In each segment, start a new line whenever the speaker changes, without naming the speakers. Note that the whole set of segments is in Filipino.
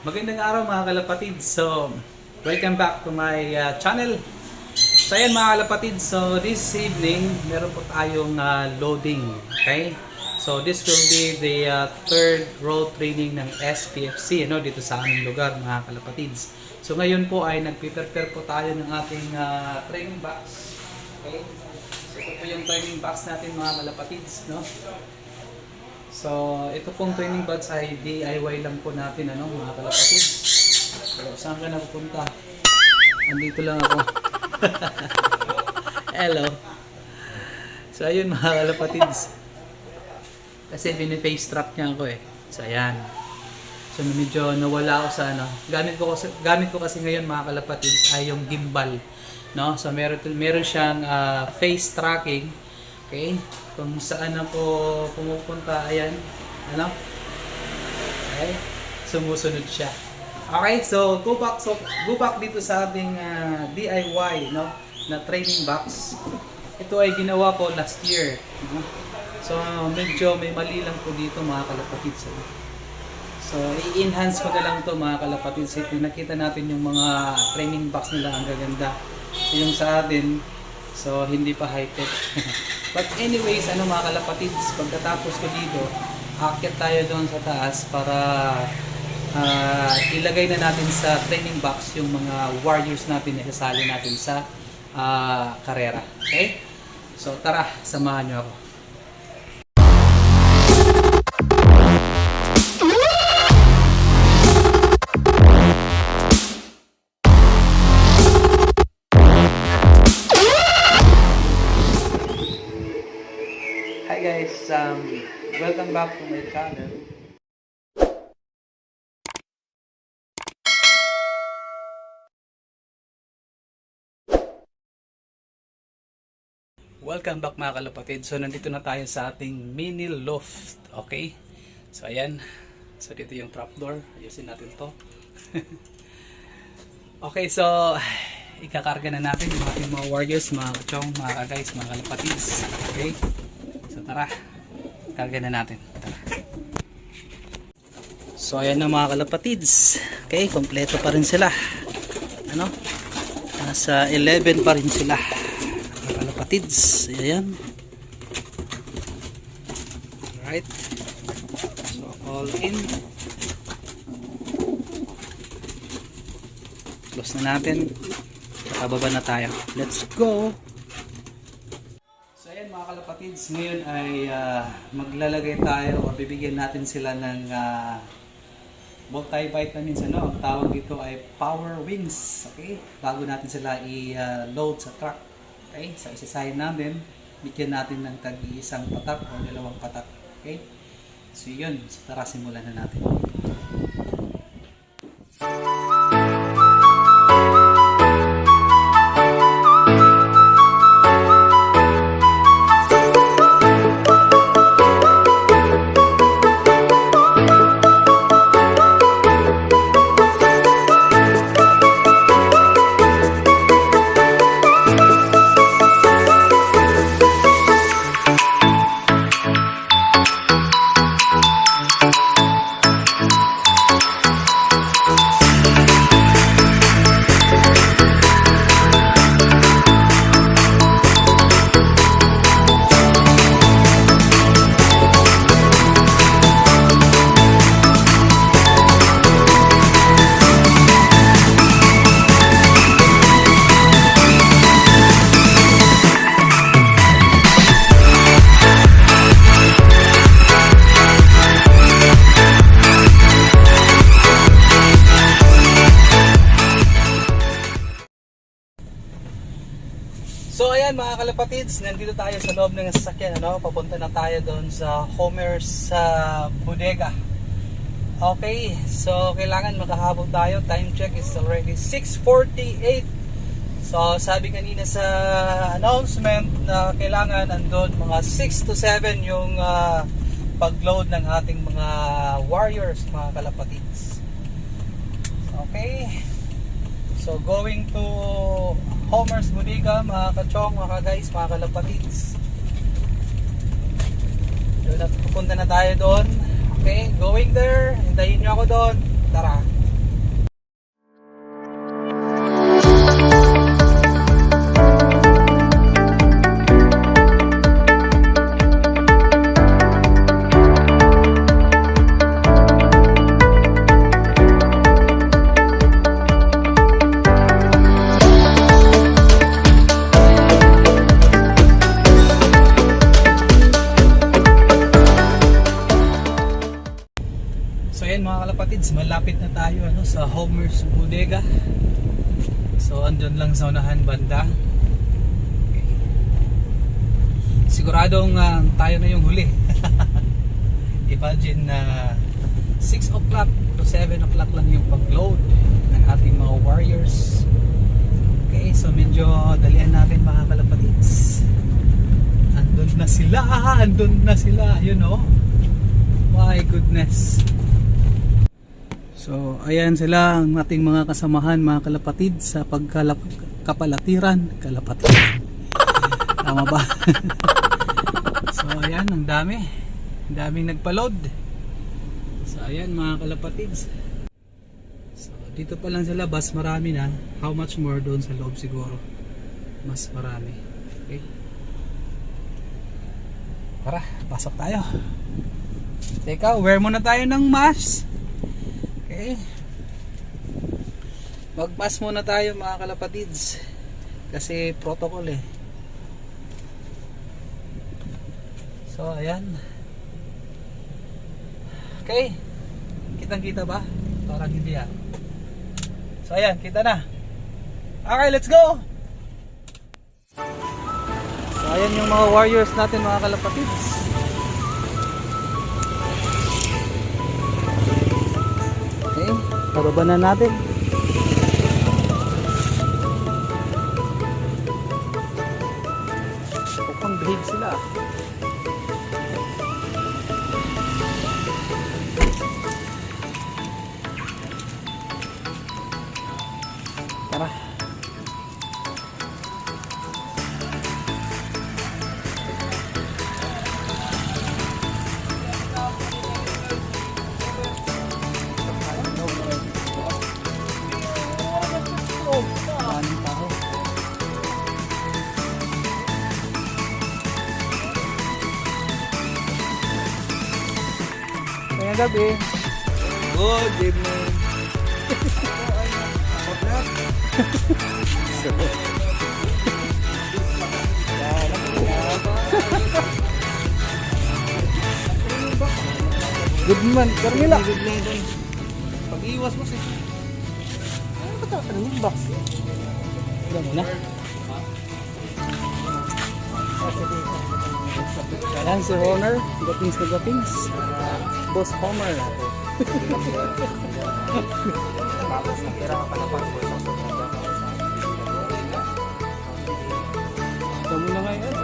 Magandang araw mga kalapatid. So, welcome back to my channel. So, ayan mga kalapatid. So, this evening, meron po tayong loading. Okay? So, this will be the third road training ng SPFC dito sa aming lugar mga kalapatids. So, ngayon po ay nagpe-prepare po tayo ng ating training box. Okay? So, ito po yung training box natin mga kalapatids. No? So, ito pong training box ay DIY lang po natin mga kalapatid. So, saan ka napupunta? Andito lang ako. Hello. So, ayun mga kalapatids. Kasi bini-face strap niya ako eh. So, ayan. So, medyo nawala ako sa gamit ko kasi ngayon mga kalapatids ay yung gimbal. No? So, meron siyang face tracking. Okay? Kung saan ako pumupunta, ayan, okay, sumusunod siya. Okay, so go back dito sa ating DIY, na training box. Ito ay ginawa ko last year. So medyo may mali lang po dito mga kalapatid. So i-enhance ko na lang to mga kalapatid. So nakita natin yung mga training box nila, ang gaganda. Yung sa atin, so hindi pa high-tech. But anyways, mga kalapatids, pagkatapos ko dito, aakyat tayo doon sa taas para ilagay na natin sa training box yung mga warriors natin na isasali natin sa karera. Okay? So tara, samahan nyo ako. Hi guys, welcome back to my channel. Welcome back mga kalapatid. So nandito na tayo sa ating mini loft. Okay? So ayan. So dito yung trapdoor. Ayusin natin to. Okay, so ikakarga na natin yung ating mga warriors, mga kachong, mga guys, mga kalapatids. Okay? So tara, karga na natin. Tara. So ayan na mga kalapatids. Okay, kompleto pa rin sila. Nasa 11 pa rin sila. Mga kalapatids. Ayan. Alright. So all in. Close na natin. Kababa na tayo. Let's go! So ayan mga kalapatids, ngayon ay maglalagay tayo o bibigyan natin sila ng multivitamins. Ang tawag dito ay power wings. Okay? Bago natin sila i-load sa truck. Okay? So isisahin natin, bigyan natin ng tag-iisang patak o dalawang patak. Okay? So yun, so tara simulan na natin. So ayan mga kalapatids, nandito tayo sa loob ng sasakyan, papunta na tayo doon sa Homer's bodega. Okay, so kailangan makahabol tayo. Time check is already 6:48. So sabi kanina sa announcement na kailangan andun mga 6 to 7 yung pag-load ng ating mga warriors mga kalapatids. Okay, so going to Homer's bodega mga kachong, mga guys, mga kalapatids. Pupunta na tayo doon. Okay, going there. Hintayin nyo ako doon. Tara. malapit na tayo sa Homer's Bodega. So andun lang sa unahan banda. Okay. Siguradong tayo na yung huli. Imagine na 6 o'clock to 7 o'clock lang yung pag-load ng ating mga warriors. Okay, so medyo dalian natin mga kalapatids. Andun na sila, you know. My goodness. So ayan sila ang ating mga kasamahan mga kalapatid sa pagkapalatiran. Kalapatiran. Tama ba? So ayan, ang daming nagpa-load. So ayan mga kalapatids. So dito pa lang sa labas marami na. How much more doon sa loob siguro? Mas marami. Okay. Tara, pasok tayo. Teka, wear muna tayo ng mask. Okay. Mag-mask muna tayo mga kalapatids. Kasi protocol eh. So ayan. Okay. Kitang-kita ba? Parang hindi ah. So ayan, kita na. Okay, let's go! So ayan yung mga warriors natin mga kalapatids. Okay, pababa na natin. Mukhang big sila. Tara. Maraming tao. Ngayong gabi. Good evening. Good man, Carmela. Pag-iwas mo siya. Ano ba ito? Ano yung box? Diyan mo na. Ayan si Homer. Gatings na gatings. Boss Homer. Tapos nakira ka pala pang boss. Diyan mo na ngayon.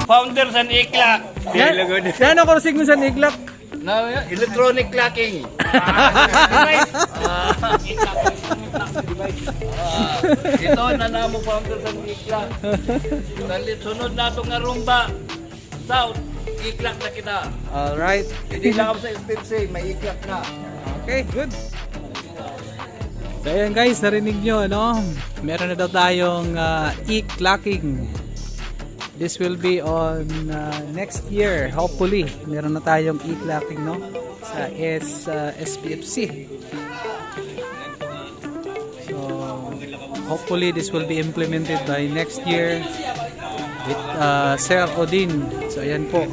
Founder sa Iklak.
Yan ako sig mo sa iglak.
Na electronic clocking. Ito na namo founder sa Iklak. Dalit sunod na itong Arumba South, Iklak na kita.
Alright.
Hindi lang ako sa SPC, may Iklak na.
Okay, good. So ayan guys, narinig nyo, no? Meron na daw tayong e-clocking. This will be on next year, hopefully. Meron na tayong e-clocking, no? Sa SPFC. So, hopefully this will be implemented by next year with Sir Odin. So ayan po,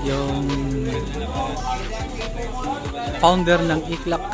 yung founder ng e-clock.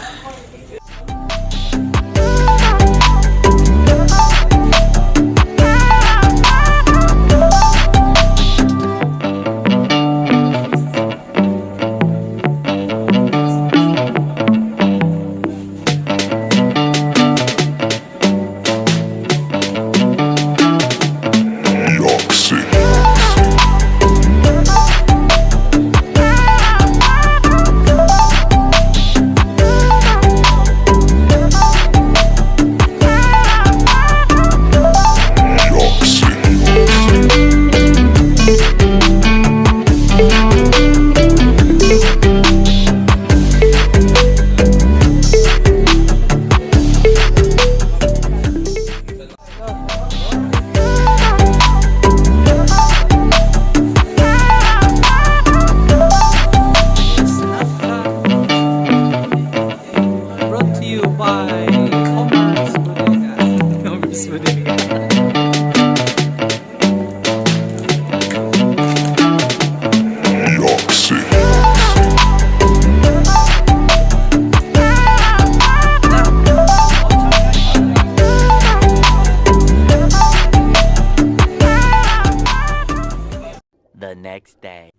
Next day.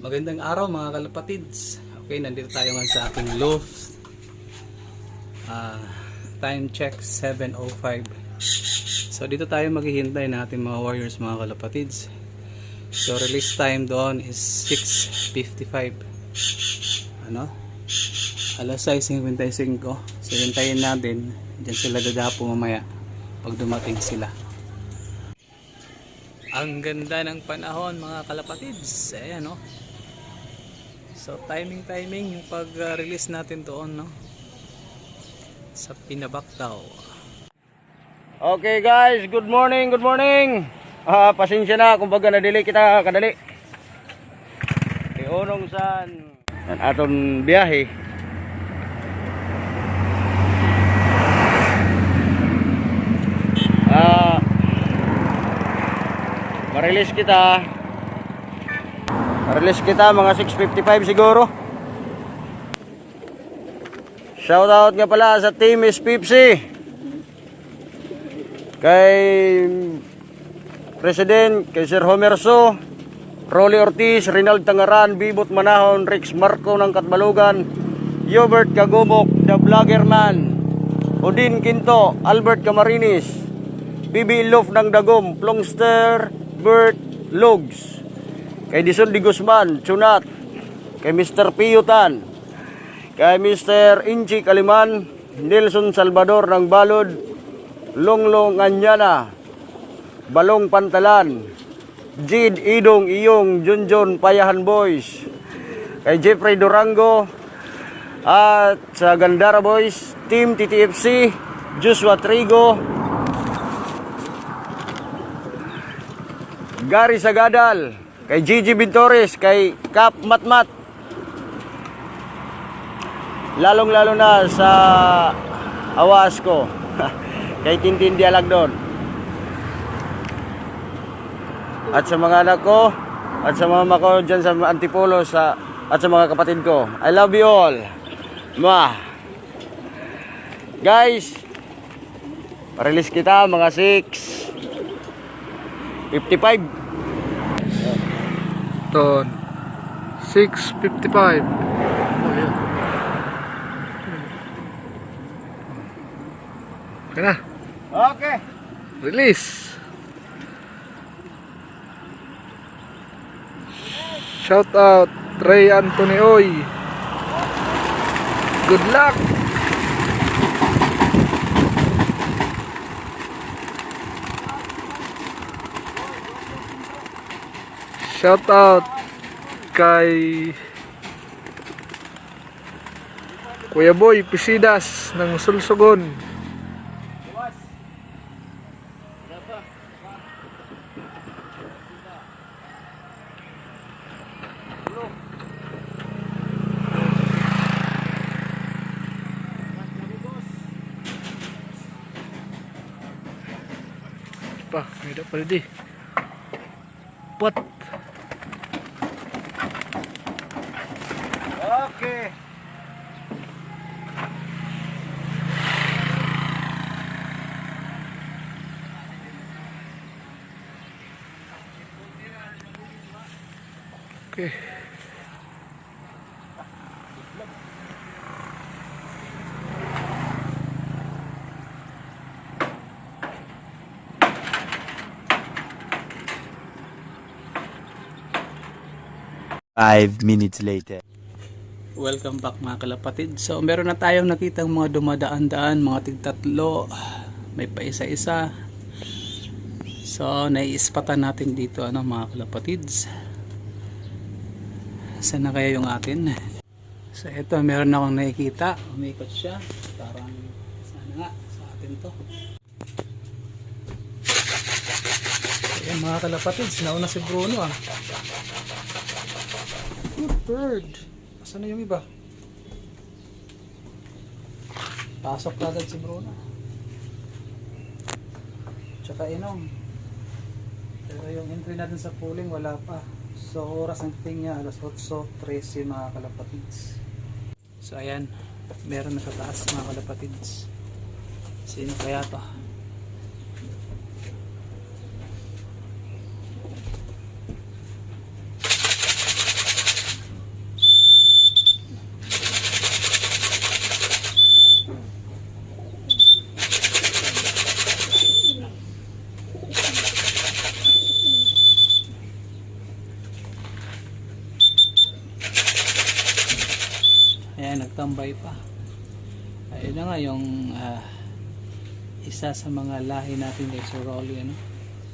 Magandang araw mga kalapatids. Okay, nandito tayo ngayon sa aking loft. Time check 7:05. So dito tayo maghihintay ng ating mga warriors mga kalapatids. So release time doon is 6:55. Ano? Alas 6:55. So hintayin natin. Diyan sila dadapo mamaya pag dumating sila. Ang ganda ng panahon mga kalapatids. Ayan, no? So timing yung pag-release natin doon, no? Sa Pinabactao.
Okay guys, good morning. Pasensya na kung baga na-delay kita kadali. Iunong san ang aton biyahe. Release kita mga 6:55 siguro. Shoutout nga pala sa Team SPFC, kay President, kay Sir Homerso, Rolly Ortiz, Rinald Tangaran, Bibot Manahon, Rex Marco ng Katbalugan, Hubert Kagumok, The Vloggerman, Odin Quinto, Albert Camarinis, PB Loof ng Dagom, Plongster, Bert Logs, kay Dison Di Guzman, Chunat, kay Mr. Piyutan, kay Mr. Inchi Kaliman, Nelson Salvador ng Balod, Longlong Anyana, Balong Pantalan, Jid Idong Iyong, Junjon Payahan Boys, kay Jeffrey Durango, at sa Gandara Boys, Team TTFC, Joshua Trigo, Gary Sagadal, kay Gigi Bintores, kay Kap Matmat, lalong-lalo na sa awas ko, kay Tintin Dialagdon, at sa mga anak ko, at sa mama ko dyan sa Antipolo, at sa mga kapatid ko. I love you all. Guys, release kita mga 6:55.
Ton 6:55. Okay na.
Okay.
Release. Shout out Ray Anthony Oy. Good luck. Shout out kay Kuya Boy Pisidas ng Sulsugon. Pa, may da pala di. What?
Okay.
Okay.
Five minutes later.
Welcome back mga kalapatid. So meron na tayong nakitang mga dumadaan-daan, mga tigtatlo, may pa isa-isa. So naiispatan natin dito mga kalapatids. Saan na kaya yung atin? So ito meron akong nakikita, umikot siya. Parang sana nga sa atin to. Ayan mga kalapatids, nauna si Bruno Good bird. Asan na yung iba? Pasok na agad si Bruno. Tsaka Inong. Pero yung entry natin sa pooling wala pa. So oras ng tingin niya alas 8:13 mga kalapatids. So ayan, meron na sa taas mga kalapatids. Sino kaya to? Ayan, nagtambay pa. Ayun na nga yung isa sa mga lahi natin kay Sir Rolly,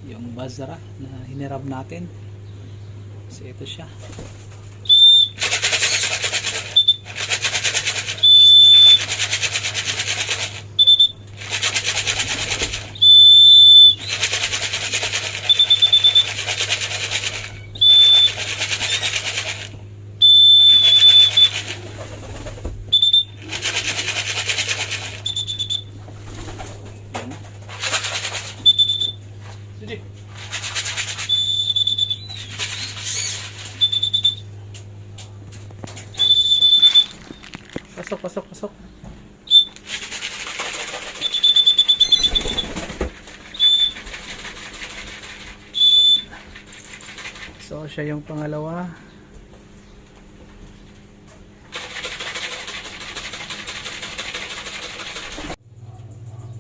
yung Bazara na hinirab natin. So ito siya. Sige. Pasok, pasok, pasok. So siya yung pangalawa.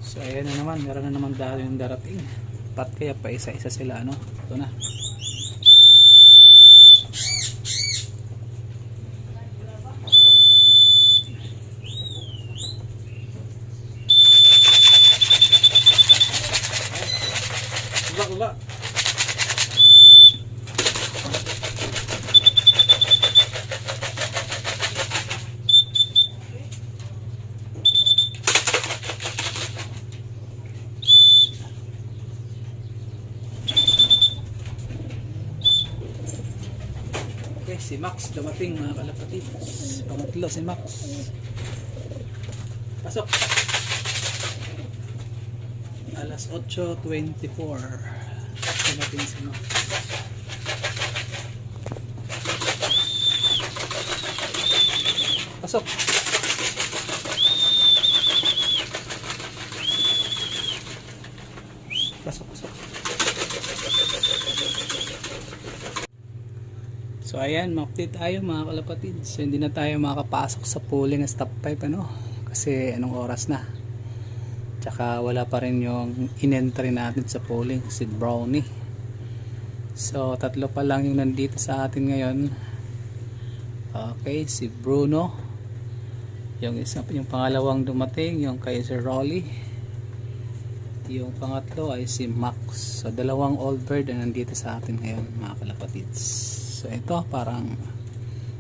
So ayan na naman, meron na naman dahil yung darating. Pat kaya pa isa-isa sila ito na. Baba. Okay, si Max dumating mga kalapatids. Pangatlo si Max. Pasok. Alas 8:24 dumating si Max. Pasok. Pasok, pasok. So ayan, ma-update tayo mga kalapatid. So hindi na tayo makakapasok sa pooling ng stop pipe kasi anong oras na. Tsaka wala pa rin yung in-entry natin sa pooling, si Brownie. So, tatlo pa lang yung nandito sa atin ngayon. Okay, si Bruno. Yung pangalawang dumating, yung kay Sir Rolly. Yung pangatlo ay si Max. So, dalawang old bird na nandito sa atin ngayon, mga kalapatids. So, ito parang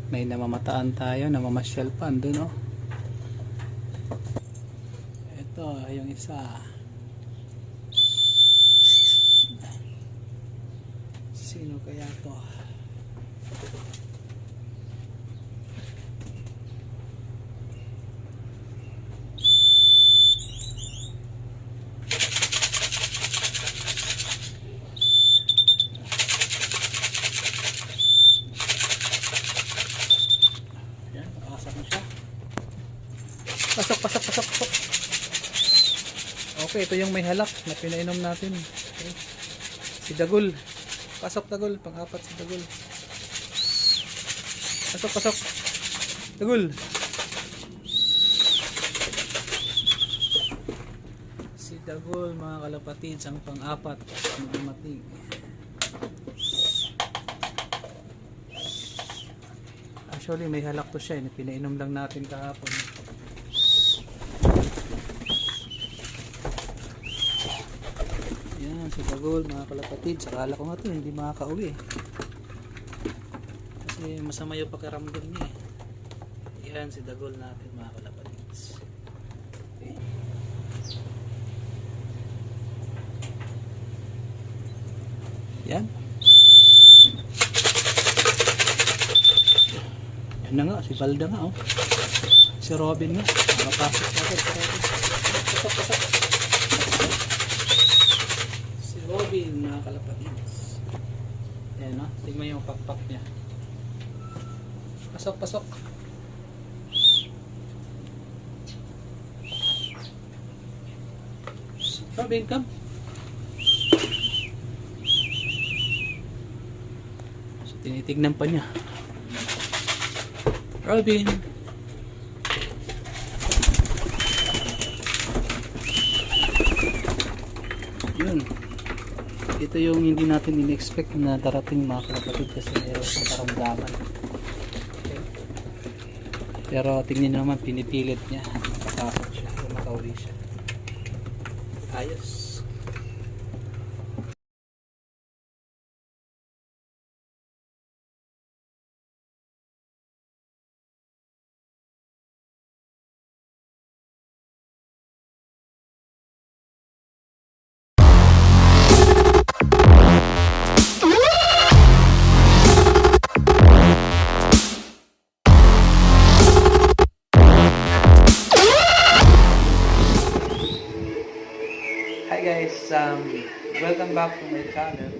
may namamataan tayo, namamasyal pa, andun, oh. Ito, yung isa. Sino kaya to? Yan, nakasap na siya. Pasok. Okay, ito yung may halak na pinainom natin. Okay. Si Dagul. Pasok Dagul, pang-apat si Dagul. Pasok. Dagul. Si Dagul, mga kalapatids, ang pang-apat na dumating. Actually, may halak to siya. Pinainom lang natin kahapon. Yan, si Dagul, mga kalapatid. Sakala ko nga ito, hindi makaka-uwi. Kasi masama yung pakiramdam niya. Yan, si Dagul natin, mga kalapatids. Okay. Yan. Yan na nga, si Balda nga, oh. Si Robin nga. Nakapasok natin si Robin. Pasok. Si Robin, mga kalapatids. Yan, no? Tingnan yung pakpak niya. Pasok. Robin, come. So, tinitignan pa niya. Robin. Yun. Ito yung hindi natin in-expect na darating, mga kalapatid, kasi mayroon siyang karamdaman. Okay. Pero tingnan nyo naman, pinipilit niya. Makapasok siya, makauwi siya. Ayos. Hi guys, welcome back to my channel.